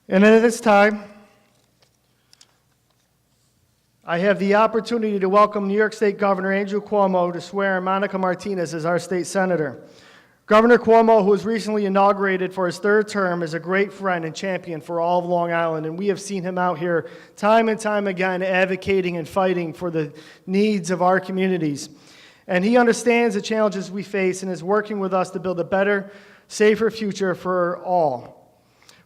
And at this time, I have the opportunity to welcome New York State Governor Andrew Cuomo to swear in Monica Martinez as our state senator. Governor Cuomo, who was recently inaugurated for his third term, is a great friend and champion for all of Long Island, and we have seen him out here time and time again advocating and fighting for the needs of our communities. And he understands the challenges we face and is working with us to build a better, safer future for all.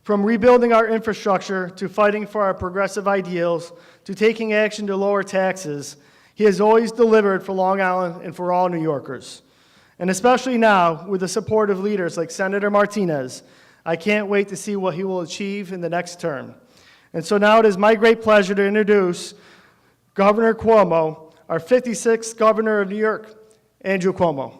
From rebuilding our infrastructure to fighting for our progressive ideals to taking action to lower taxes, he has always delivered for Long Island and for all New Yorkers. And especially now, with the support of leaders like Senator Martinez, I can't wait to see what he will achieve in the next term. And so now it is my great pleasure to introduce Governor Cuomo, our 56th Governor of New York, Andrew Cuomo.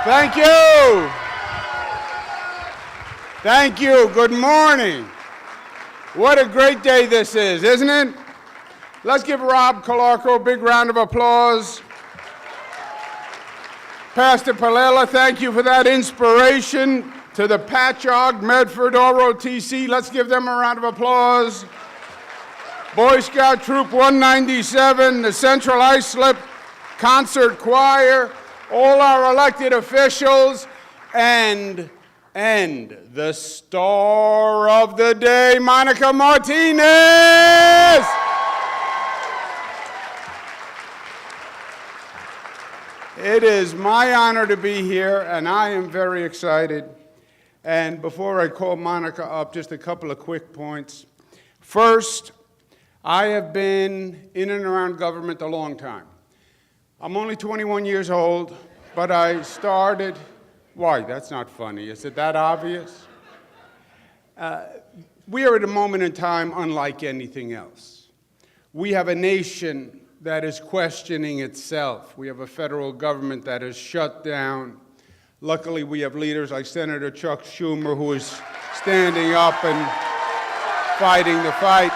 Thank you. Thank you. Good morning. What a great day this is, isn't it? Let's give Rob Calarco a big round of applause. Pastor Palella, thank you for that inspiration. To the Patchogue, Medford, ROTC, let's give them a round of applause. Boy Scout Troop 197, the Central Islip Concert Choir, all our elected officials, and the star of the day, Monica Martinez. It is my honor to be here, and I am very excited. And before I call Monica up, just a couple of quick points. First, I have been in and around government a long time. I'm only 21 years old, but I started. Why? That's not funny. Is it that obvious? We are at a moment in time unlike anything else. We have a nation that is questioning itself. We have a federal government that is shut down. Luckily, we have leaders like Senator Chuck Schumer, who is standing up and fighting the fight.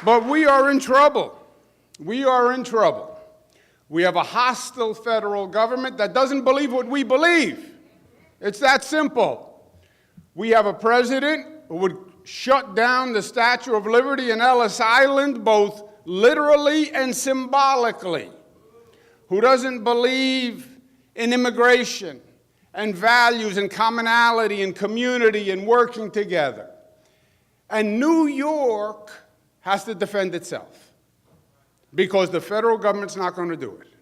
But we are in trouble. We are in trouble. We have a hostile federal government that doesn't believe what we believe. It's that simple. We have a president who would shut down the Statue of Liberty in Ellis Island, both literally and symbolically, who doesn't believe in immigration and values and commonality and community and working together. And New York has to defend itself because the federal government's not going to do it.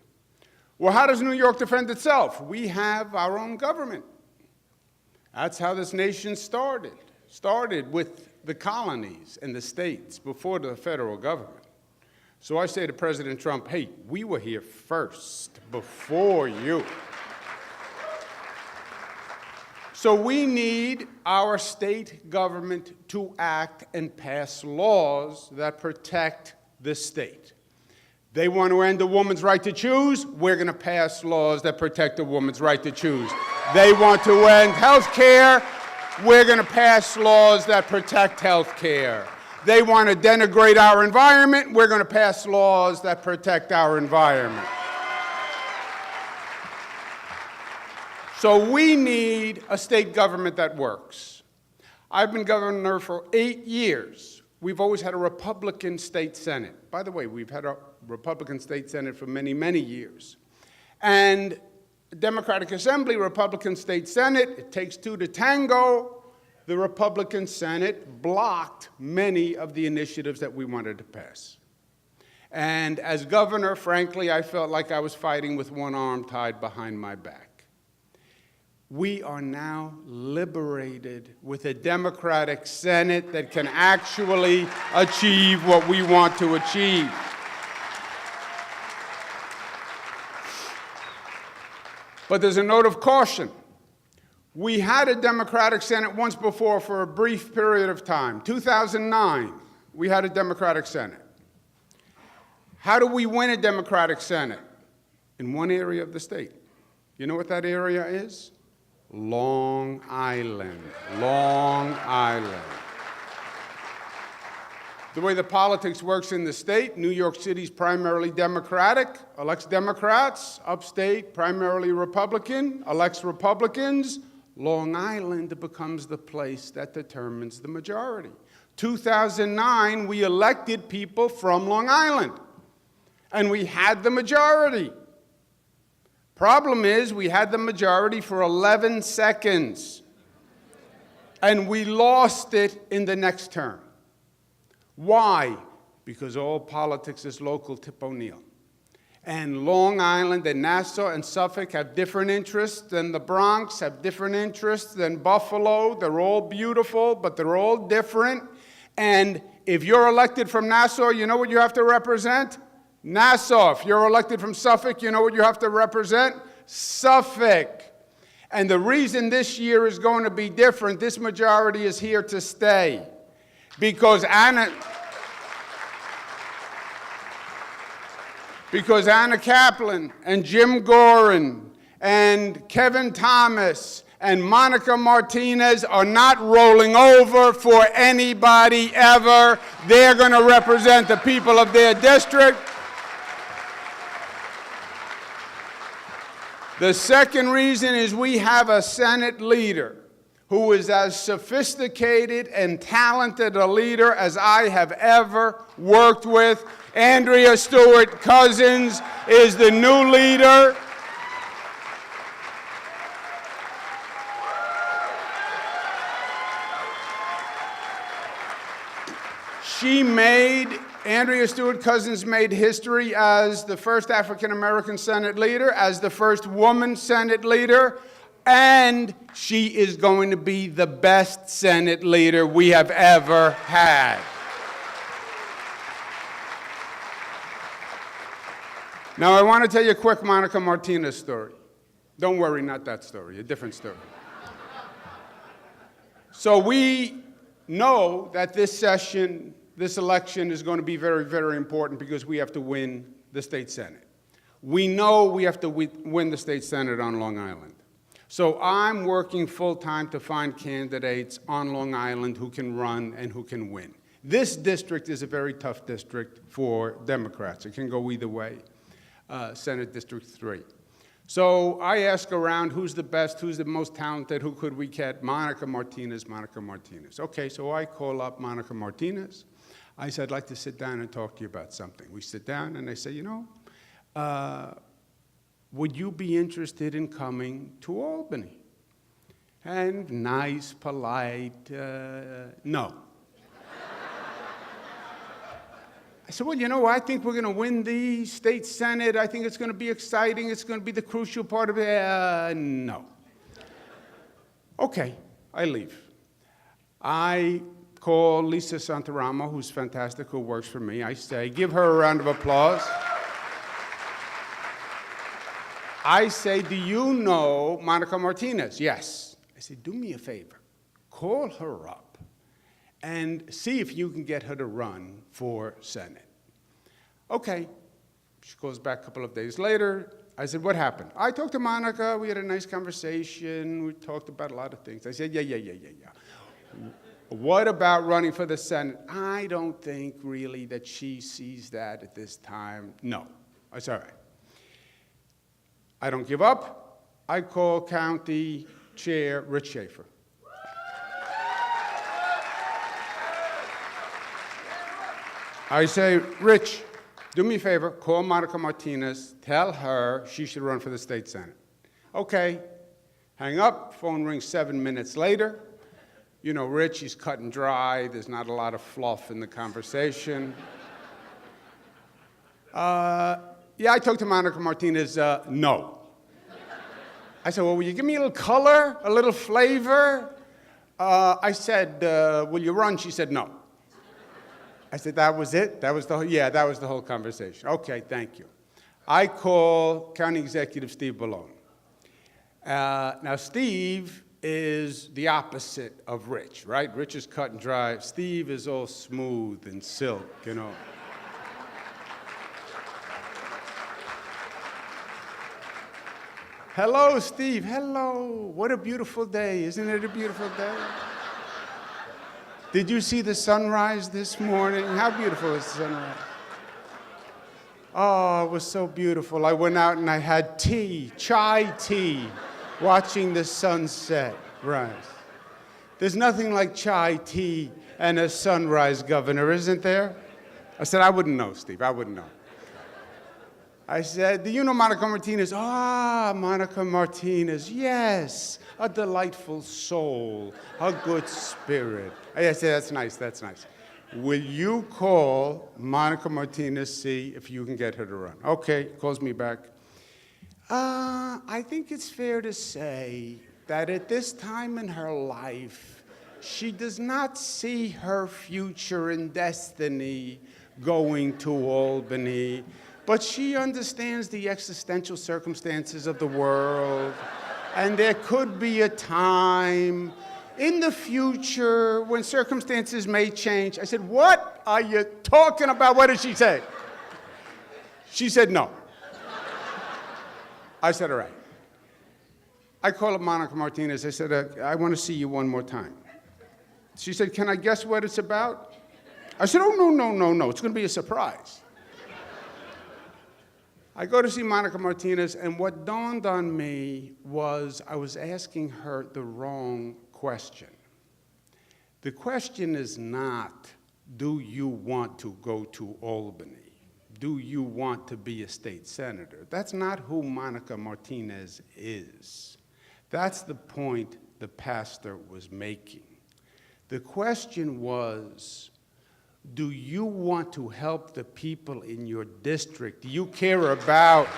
Well, how does New York defend itself? We have our own government. That's how this nation started. Started with the colonies and the states before the federal government. So I say to President Trump, hey, we were here first before you. So we need our state government to act and pass laws that protect the state. They want to end a woman's right to choose, we're going to pass laws that protect a woman's right to choose. They want to end health care, we're going to pass laws that protect health care. They want to denigrate our environment, we're going to pass laws that protect our environment. So we need a state government that works. I've been governor for 8 years. We've always had a Republican state Senate. By the way, we've had a Republican state Senate for many, many years. And Democratic Assembly, Republican state Senate, it takes two to tango. The Republican Senate blocked many of the initiatives that we wanted to pass. And as governor, frankly, I felt like I was fighting with one arm tied behind my back. We are now liberated with a Democratic Senate that can actually achieve what we want to achieve. But there's a note of caution. We had a Democratic Senate once before for a brief period of time. 2009, we had a Democratic Senate. How do we win a Democratic Senate? In one area of the state. You know what that area is? Long Island. Long Island. The way the politics works in the state, New York City's primarily Democratic, elects Democrats. Upstate, primarily Republican, elects Republicans. Long Island becomes the place that determines the majority. 2009, we elected people from Long Island, and we had the majority. Problem is, we had the majority for 11 seconds, and we lost it in the next term. Why? Because all politics is local, Tip O'Neill. And Long Island and Nassau and Suffolk have different interests than the Bronx, have different interests than Buffalo. They're all beautiful, but they're all different. And if you're elected from Nassau, you know what you have to represent? Nassau. If you're elected from Suffolk, you know what you have to represent? Suffolk. And the reason this year is going to be different, this majority is here to stay. Because Anna Kaplan and Jim Gorin and Kevin Thomas and Monica Martinez are not rolling over for anybody ever. They're going to represent the people of their district. The second reason is we have a Senate leader who is as sophisticated and talented a leader as I have ever worked with. Andrea Stewart-Cousins is the new leader. Andrea Stewart-Cousins made history as the first African-American Senate leader, as the first woman Senate leader, and she is going to be the best Senate leader we have ever had. Now, I want to tell you a quick Monica Martinez story. Don't worry, not that story, a different story. So we know that this election is going to be very, very important because we have to win the state Senate. We know we have to win the state Senate on Long Island. So I'm working full-time to find candidates on Long Island who can run and who can win. This district is a very tough district for Democrats. It can go either way, Senate District 3. So I ask around who's the best, who's the most talented, who could we get? Monica Martinez, Monica Martinez. Okay, so I call up Monica Martinez. I said, I'd like to sit down and talk to you about something. We sit down and I say, would you be interested in coming to Albany? And nice, polite, no. I said, well, I think we're going to win the state Senate. I think it's going to be exciting. It's going to be the crucial part of it. No. Okay, I leave. I call Lisa Santaramo, who's fantastic, who works for me. I say, give her a round of applause. I say, do you know Monica Martinez? Yes. I say, do me a favor. Call her up and see if you can get her to run for Senate. Okay. She calls back a couple of days later. I said, what happened? I talked to Monica. We had a nice conversation. We talked about a lot of things. I said, yeah. What about running for the Senate? I don't think really that she sees that at this time. No. I said, all right. I don't give up. I call County Chair Rich Schaefer. I say, Rich, do me a favor, call Monica Martinez, tell her she should run for the state Senate. Okay, hang up, phone rings 7 minutes later. Rich, he's cut and dry, there's not a lot of fluff in the conversation. Yeah, I talked to Monica Martinez, no. I said, well, will you give me a little color, a little flavor? I said, will you run? She said, no. I said, that was it? That was the whole conversation. Okay, thank you. I call County Executive Steve Bellone. Now, Steve is the opposite of Rich, right? Rich is cut and dry. Steve is all smooth and silk, Hello, Steve. Hello. What a beautiful day. Isn't it a beautiful day? Did you see the sunrise this morning? How beautiful is the sunrise? Oh, it was so beautiful. I went out and I had tea, chai tea, watching the sunset rise. There's nothing like chai tea and a sunrise, Governor, isn't there? I said, I wouldn't know, Steve. I wouldn't know. I said, do you know Monica Martinez? Ah, Monica Martinez, yes, a delightful soul, a good spirit. I said, that's nice, that's nice. Will you call Monica Martinez, see if you can get her to run? Okay, calls me back. I think it's fair to say that at this time in her life, she does not see her future and destiny going to Albany. But she understands the existential circumstances of the world, and there could be a time in the future when circumstances may change. I said, what are you talking about? What did she say? She said, no. I said, all right. I called up Monica Martinez. I said, I want to see you one more time. She said, can I guess what it's about? I said, oh, no. It's going to be a surprise. I go to see Monica Martinez, and what dawned on me was I was asking her the wrong question. The question is not, do you want to go to Albany? Do you want to be a state senator? That's not who Monica Martinez is. That's the point the pastor was making. The question was, do you want to help the people in your district? Do you care about...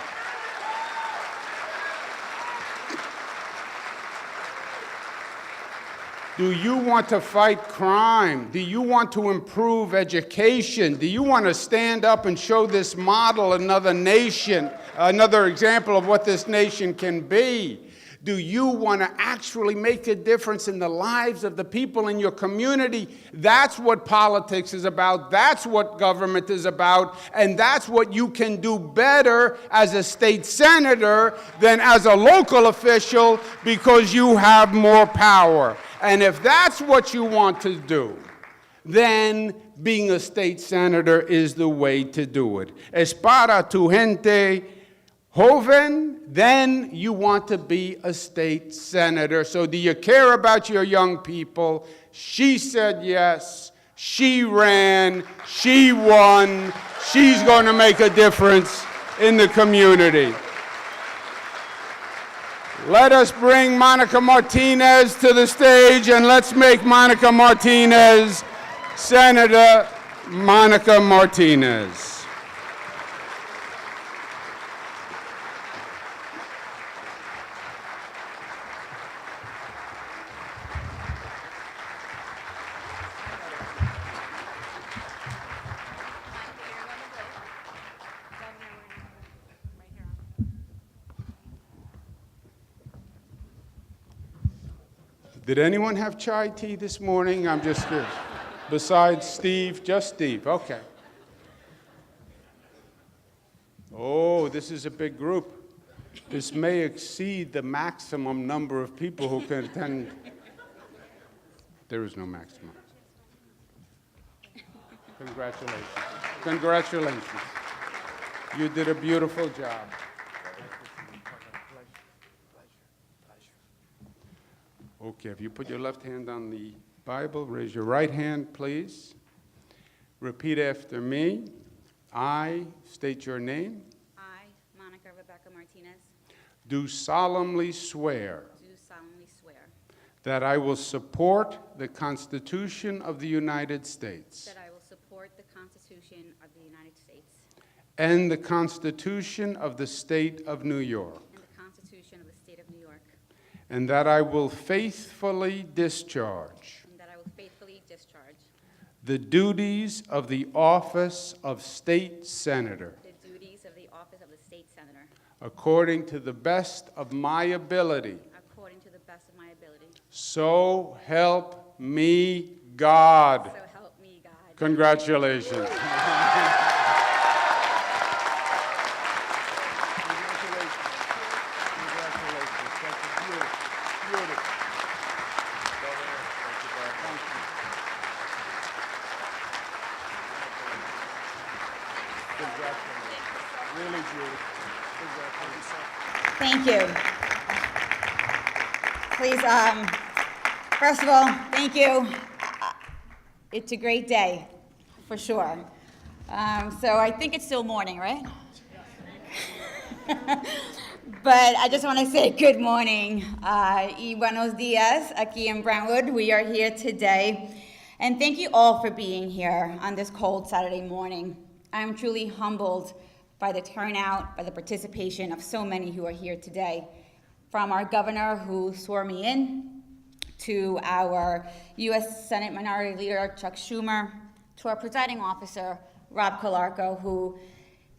Do you want to fight crime? Do you want to improve education? Do you want to stand up and show this model another nation, another example of what this nation can be? Do you want to actually make a difference in the lives of the people in your community? That's what politics is about. That's what government is about. And that's what you can do better as a state senator than as a local official because you have more power. And if that's what you want to do, then being a state senator is the way to do it. Es para tu gente joven, then you want to be a state senator. So do you care about your young people? She said yes. She ran. She won. She's going to make a difference in the community. Let us bring Monica Martinez to the stage, and let's make Monica Martinez Senator Monica Martinez. Did anyone have chai tea this morning? I'm just curious. Besides Steve, just Steve, okay. Oh, this is a big group. This may exceed the maximum number of people who can attend. There is no maximum. Congratulations. Congratulations. You did a beautiful job. Okay, if you put your left hand on the Bible, raise your right hand, please. Repeat after me. I state your name. I, Monica Rebecca Martinez, Do solemnly swear do solemnly swear that I will support the Constitution of the United States that I will support the Constitution of the United States and the Constitution of the State of New York, and the Constitution of the State of New York, and that I will faithfully discharge and that I will faithfully discharge the duties of the office of State Senator the duties of the office of the State Senator according to the best of my ability. according to the best of my ability. So help me God. So help me God. Congratulations. Thank you. Please, first of all, thank you. It's a great day, for sure. So I think it's still morning, right? But I just want to say good morning y buenos días aquí en Brentwood. We are here today. And thank you all for being here on this cold Saturday morning. I'm truly humbled by the turnout, by the participation of so many who are here today. From our governor who swore me in, to our U.S. Senate Minority Leader Chuck Schumer, to our presiding officer, Rob Calarco, who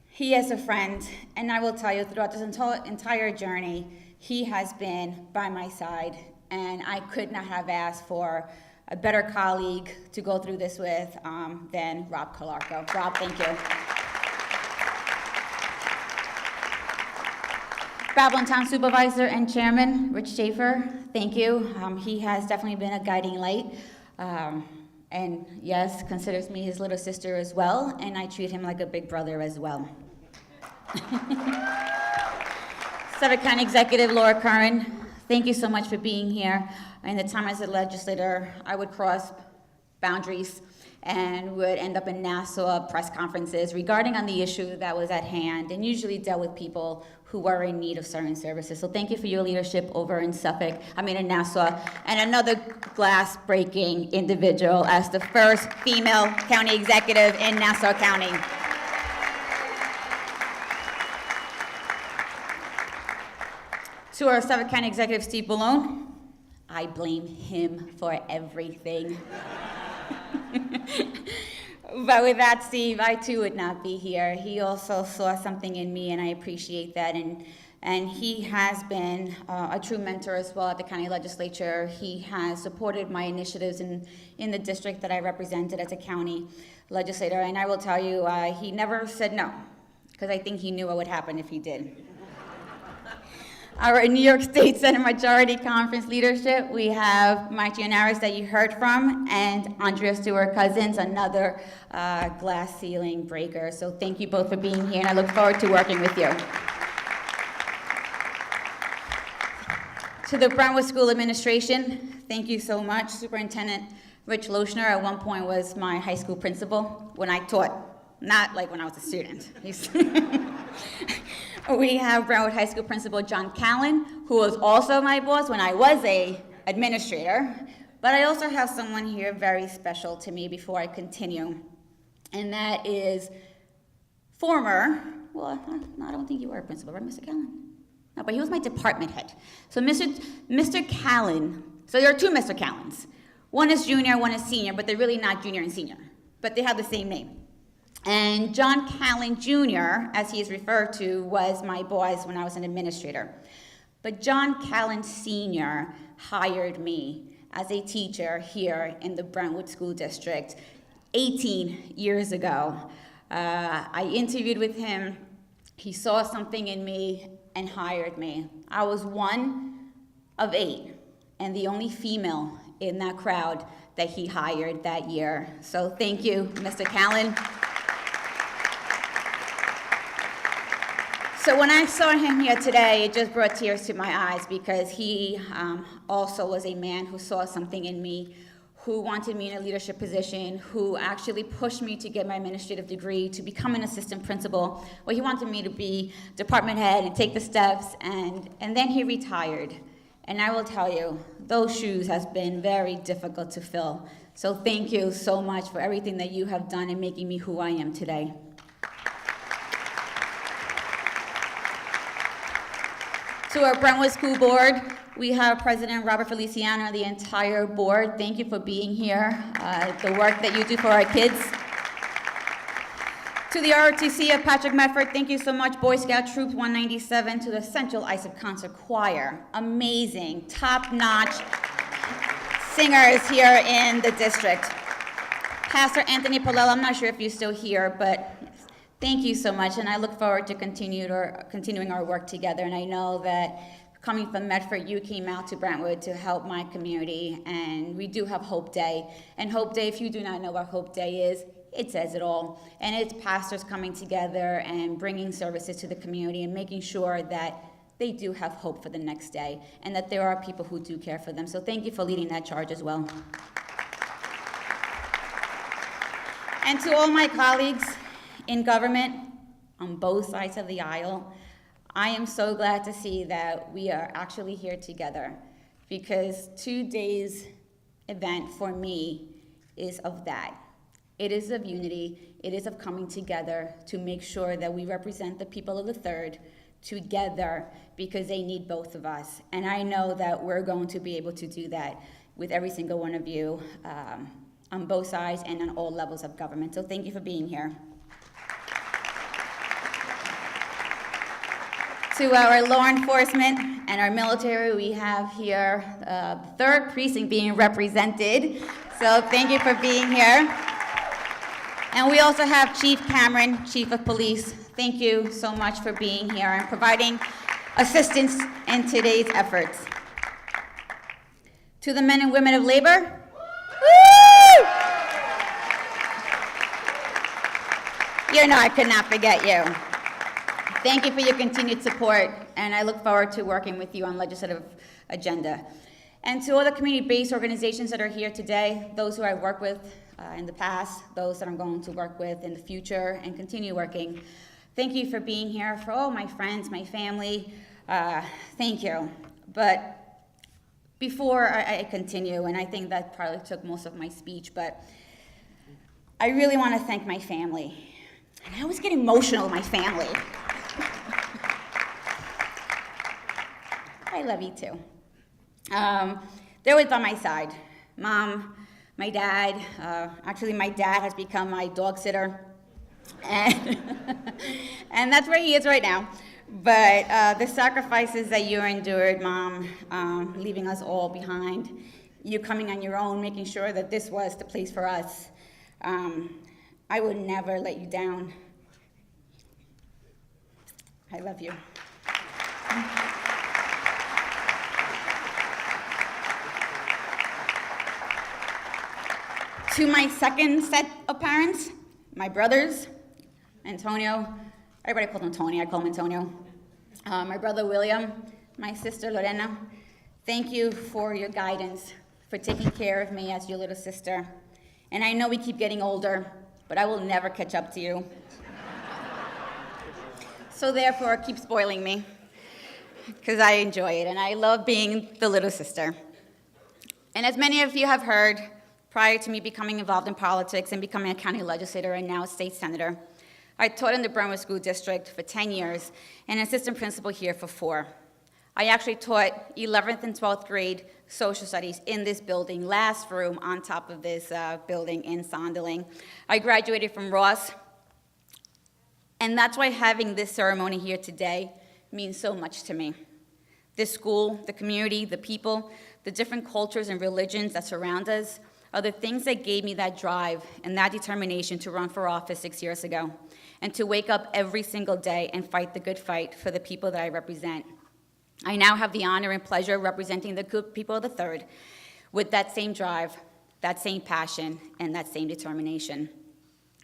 he is a friend, and I will tell you, throughout this entire journey, he has been by my side, and I could not have asked for a better colleague to go through this with than Rob Calarco. Rob, thank you. Babylon Town Supervisor and Chairman, Rich Schaefer, thank you. He has definitely been a guiding light. And yes, considers me his little sister as well, and I treat him like a big brother as well. Suffolk County Executive Laura Curran, thank you so much for being here. In the time as a legislator, I would cross boundaries and would end up in Nassau press conferences regarding on the issue that was at hand, and usually dealt with people who were in need of certain services. So thank you for your leadership over in in Nassau, and another glass-breaking individual as the first female county executive in Nassau County. To our Suffolk County Executive, Steve Ballone, I blame him for everything. But with that, Steve, I too would not be here. He also saw something in me, and I appreciate that. And he has been a true mentor as well at the county legislature. He has supported my initiatives in the district that I represented as a county legislator. And I will tell you, he never said no, because I think he knew what would happen if he did. Our New York State Senate Majority Conference leadership, we have Martinez that you heard from, and Andrea Stewart-Cousins, another glass ceiling breaker. So thank you both for being here, and I look forward to working with you. To the Brentwood School Administration, thank you so much. Superintendent Rich Lochner at one point was my high school principal when I taught, not like when I was a student. We have Brentwood High School Principal John Callan, who was also my boss when I was an administrator. But I also have someone here very special to me before I continue, and that is former, well, I don't think you were a principal, right, Mr. Callan? No, but he was my department head. So Mr. Callan, so there are two Mr. Callans. One is junior, one is senior, but they're really not junior and senior, but they have the same name. And John Callan Jr., as he is referred to, was my boss when I was an administrator. But John Callan Sr. hired me as a teacher here in the Brentwood School District 18 years ago. I interviewed with him. He saw something in me and hired me. I was one of 8 and the only female in that crowd that he hired that year. So thank you, Mr. Callan. So when I saw him here today, it just brought tears to my eyes, because he also was a man who saw something in me, who wanted me in a leadership position, who actually pushed me to get my administrative degree, to become an assistant principal. Well, he wanted me to be department head and take the steps, and then he retired. And I will tell you, those shoes has been very difficult to fill. So thank you so much for everything that you have done in making me who I am today. To our Brentwood School Board, we have President Robert Feliciano, the entire board. Thank you for being here, the work that you do for our kids. To the ROTC of Patrick Medford, thank you so much. Boy Scout Troop 197, to the Central Islip Concert Choir. Amazing, top-notch singers here in the district. Pastor Anthony Palella, I'm not sure if you're still here, but thank you so much, and I look forward to continuing our work together. And I know that coming from Medford, you came out to Brentwood to help my community, and we do have Hope Day. And Hope Day, if you do not know what Hope Day is, it says it all. And it's pastors coming together and bringing services to the community and making sure that they do have hope for the next day, and that there are people who do care for them. So thank you for leading that charge as well. And to all my colleagues in government on both sides of the aisle, I am so glad to see that we are actually here together, because today's event for me is of that. It is of unity. It is of coming together to make sure that we represent the people of the third together, because they need both of us. And I know that we're going to be able to do that with every single one of you on both sides and on all levels of government. So thank you for being here. To our law enforcement and our military, we have here the 3rd Precinct being represented. So thank you for being here. And we also have Chief Cameron, Chief of Police. Thank you so much for being here and providing assistance in today's efforts. To the men and women of labor, woo! You know I could not forget you. Thank you for your continued support, and I look forward to working with you on legislative agenda. And to all the community-based organizations that are here today, those who I worked with in the past, those that I'm going to work with in the future and continue working, thank you for being here. For all my friends, my family, thank you. But before I continue, and I think that probably took most of my speech, but I really want to thank my family. And I always get emotional with my family. I love you too. They're always by my side. Mom, my dad, actually my dad has become my dog sitter. And, and that's where he is right now. But the sacrifices that you endured, Mom, leaving us all behind, you coming on your own, making sure that this was the place for us, I would never let you down. I love you. To my second set of parents, my brothers, Antonio, everybody calls him Tony, I call him Antonio. My brother William, my sister Lorena, thank you for your guidance, for taking care of me as your little sister. And I know we keep getting older, but I will never catch up to you. So therefore, keep spoiling me, because I enjoy it, and I love being the little sister. And as many of you have heard, prior to me becoming involved in politics and becoming a county legislator and now a state senator, I taught in the Brentwood School District for 10 years and assistant principal here for 4. I actually taught 11th and 12th grade social studies in this building, last room on top of this building in Sonderling. I graduated from Ross, and that's why having this ceremony here today means so much to me. This school, the community, the people, the different cultures and religions that surround us are the things that gave me that drive and that determination to run for office 6 years ago, and to wake up every single day and fight the good fight for the people that I represent. I now have the honor and pleasure of representing the good people of the third with that same drive, that same passion, and that same determination.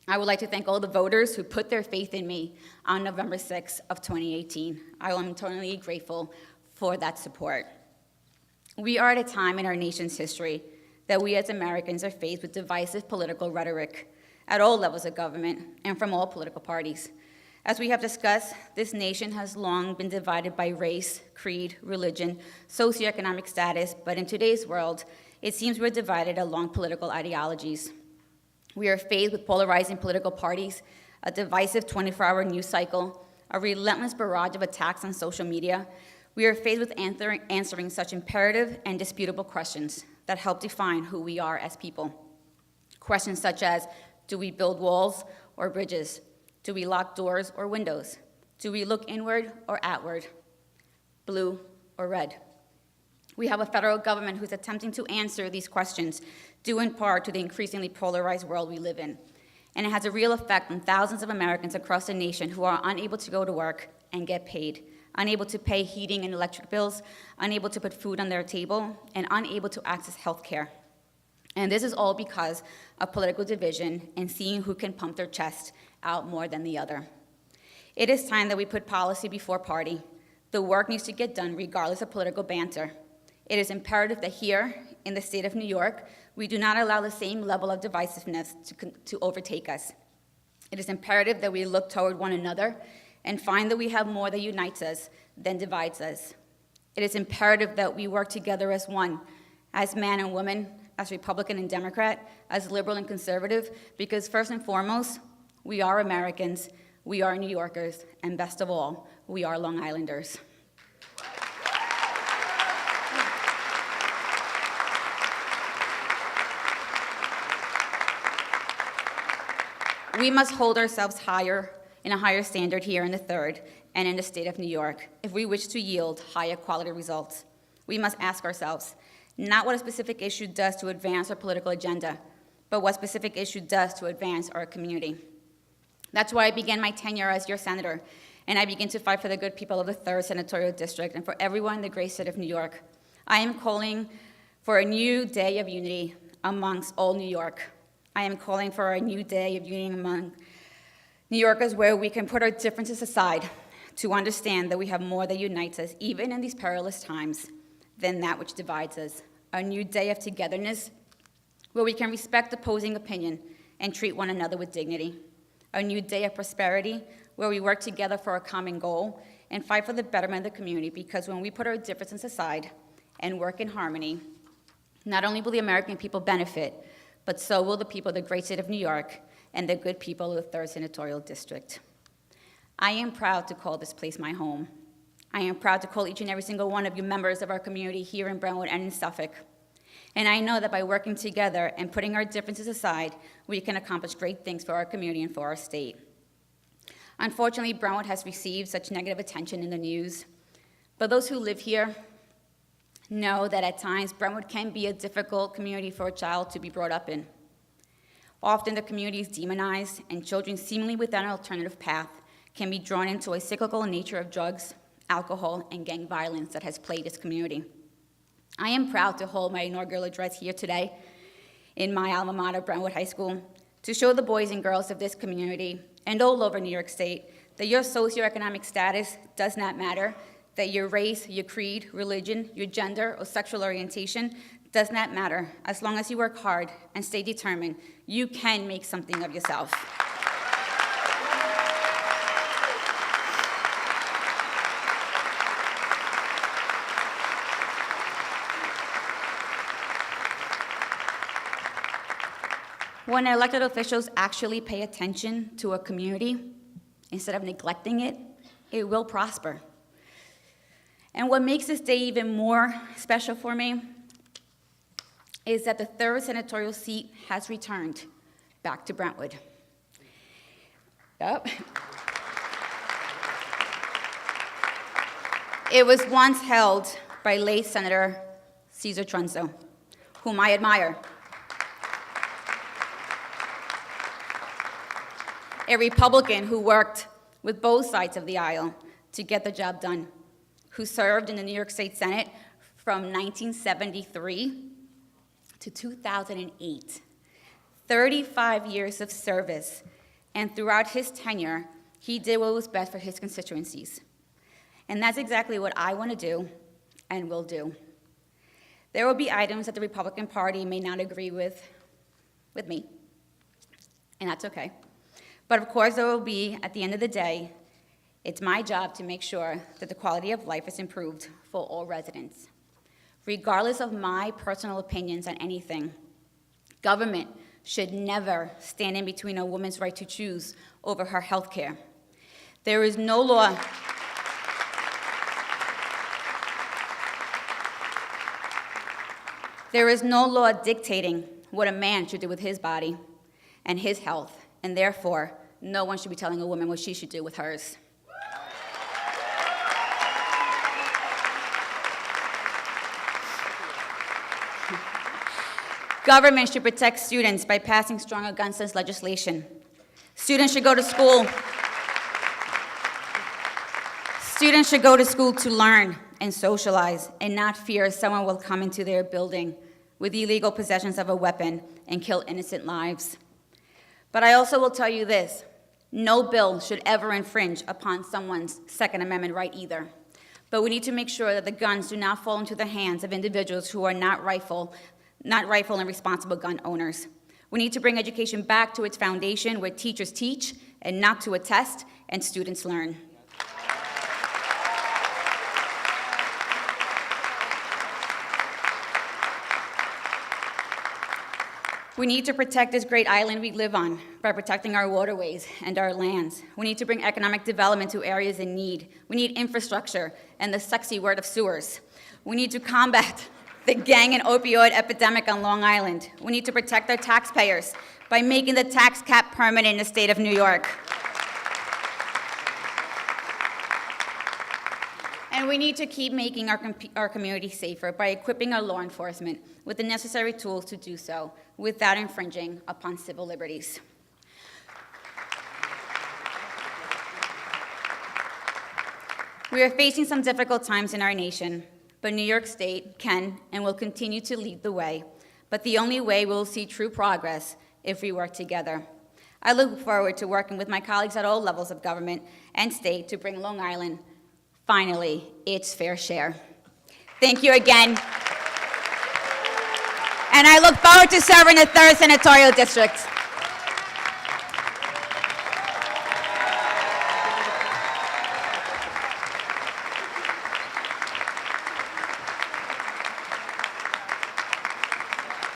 I would like to thank all the voters who put their faith in me on November 6th of 2018. I am eternally grateful for that support. We are at a time in our nation's history that we as Americans are faced with divisive political rhetoric at all levels of government and from all political parties. As we have discussed, this nation has long been divided by race, creed, religion, socioeconomic status, but in today's world, it seems we're divided along political ideologies. We are faced with polarizing political parties, a divisive 24-hour news cycle, a relentless barrage of attacks on social media. We are faced with answering such imperative and disputable questions that help define who we are as people. Questions such as, do we build walls or bridges? Do we lock doors or windows? Do we look inward or outward? Blue or red? We have a federal government who's attempting to answer these questions, due in part to the increasingly polarized world we live in. And it has a real effect on thousands of Americans across the nation who are unable to go to work and get paid, unable to pay heating and electric bills, unable to put food on their table, and unable to access health care. And this is all because of political division and seeing who can pump their chest out more than the other. It is time that we put policy before party, The work needs to get done regardless of political banter. It is imperative that here in the state of New York, we do not allow the same level of divisiveness to overtake us. It is imperative that we look toward one another and find that we have more that unites us than divides us. It is imperative that we work together as one, as man and woman, as Republican and Democrat, as liberal and conservative, because first and foremost, we are Americans, we are New Yorkers, and best of all, we are Long Islanders. We must hold ourselves higher, in a higher standard here in the 3rd and in the state of New York if we wish to yield higher quality results. We must ask ourselves, not what a specific issue does to advance our political agenda, but what specific issue does to advance our community. That's why I began my tenure as your senator, and I begin to fight for the good people of the 3rd Senatorial District and for everyone in the great state of New York. I am calling for a new day of unity amongst all New York. I am calling for a new day of unity among New Yorkers where we can put our differences aside to understand that we have more that unites us, even in these perilous times, than that which divides us. A new day of togetherness where we can respect opposing opinion and treat one another with dignity. A new day of prosperity where we work together for a common goal and fight for the betterment of the community, because when we put our differences aside and work in harmony, not only will the American people benefit, but so will the people of the great state of New York and the good people of the 3rd Senatorial District. I am proud to call this place my home. I am proud to call each and every single one of you members of our community here in Brentwood and in Suffolk. And I know that by working together and putting our differences aside, we can accomplish great things for our community and for our state. Unfortunately, Brentwood has received such negative attention in the news, but those who live here know that at times Brentwood can be a difficult community for a child to be brought up in. Often the community is demonized, and children seemingly without an alternative path can be drawn into a cyclical nature of drugs, alcohol, and gang violence that has plagued this community. I am proud to hold my inaugural address here today in my alma mater, Brentwood High School, to show the boys and girls of this community and all over New York State that your socioeconomic status does not matter, that your race, your creed, religion, your gender, or sexual orientation does not matter. As long as you work hard and stay determined, you can make something of yourself. When elected officials actually pay attention to a community, instead of neglecting it, it will prosper. And what makes this day even more special for me is that the 3rd senatorial seat has returned back to Brentwood. Yep. It was once held by late Senator Cesar Trunzo, whom I admire. A Republican who worked with both sides of the aisle to get the job done, who served in the New York State Senate from 1973 to 2008. 35 years of service, and throughout his tenure, he did what was best for his constituencies. And that's exactly what I want to do and will do. There will be items that the Republican Party may not agree with me, and that's okay. But of course, there will be, at the end of the day, it's my job to make sure that the quality of life is improved for all residents. Regardless of my personal opinions on anything, government should never stand in between a woman's right to choose over her health care. There is no law. There is no law dictating what a man should do with his body and his health, and therefore, no one should be telling a woman what she should do with hers. Government should protect students by passing stronger gun sense legislation. Students should go to school. Students should go to school to learn and socialize and not fear someone will come into their building with illegal possessions of a weapon and kill innocent lives. But I also will tell you this, no bill should ever infringe upon someone's Second Amendment right either. But we need to make sure that the guns do not fall into the hands of individuals who are not rightful and responsible gun owners. We need to bring education back to its foundation where teachers teach and not to a test and students learn. We need to protect this great island we live on by protecting our waterways and our lands. We need to bring economic development to areas in need. We need infrastructure and the sexy word of sewers. We need to combat the gang and opioid epidemic on Long Island. We need to protect our taxpayers by making the tax cap permanent in the state of New York. And we need to keep making our community safer by equipping our law enforcement with the necessary tools to do so without infringing upon civil liberties. We are facing some difficult times in our nation, but New York State can and will continue to lead the way. But the only way we'll see true progress if we work together. I look forward to working with my colleagues at all levels of government and state to bring Long Island finally its fair share. Thank you again. And I look forward to serving the 3rd Senatorial District.